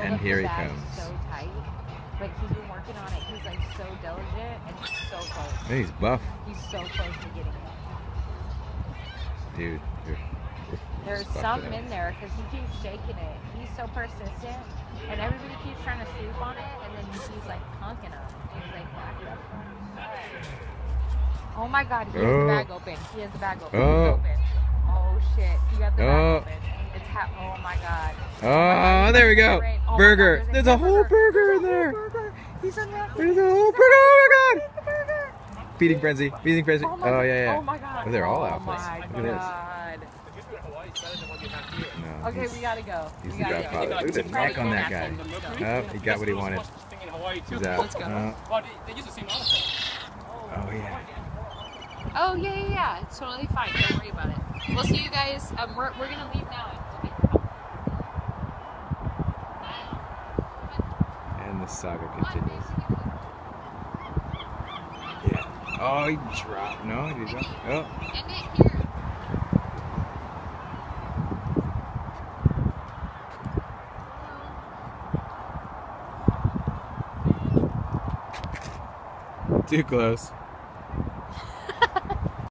And here he bag comes. so tight, but he's been working on it. He's like so diligent and he's so close. Hey, he's buff. He's so close to getting it. Dude, there's some in there because he keeps shaking it. He's so persistent, and everybody keeps trying to swoop on it, and then he's like punking them. He's like, back it up. Oh my God, he has the bag open. He has the bag open. It's open. Oh shit, he got the bag open. It's oh my God. Oh, there we go. Oh burger. God, there's a whole burger in there. He's unwrapping. There's a whole burger. Oh my God. Feeding frenzy. Feeding frenzy. Oh, yeah. Oh my God. Oh, they're all out. Oh my Look at God. this. Okay, we gotta go. He's the godfather. Look at the neck on that guy. Oh, he got what he wanted. He's out. Let's go. Oh, yeah. Oh, yeah. It's totally fine. Don't worry about it. We'll see you guys. We're gonna leave now. And the saga continues. Yeah. Oh, he dropped. No, he dropped. Oh. End it here. Too close.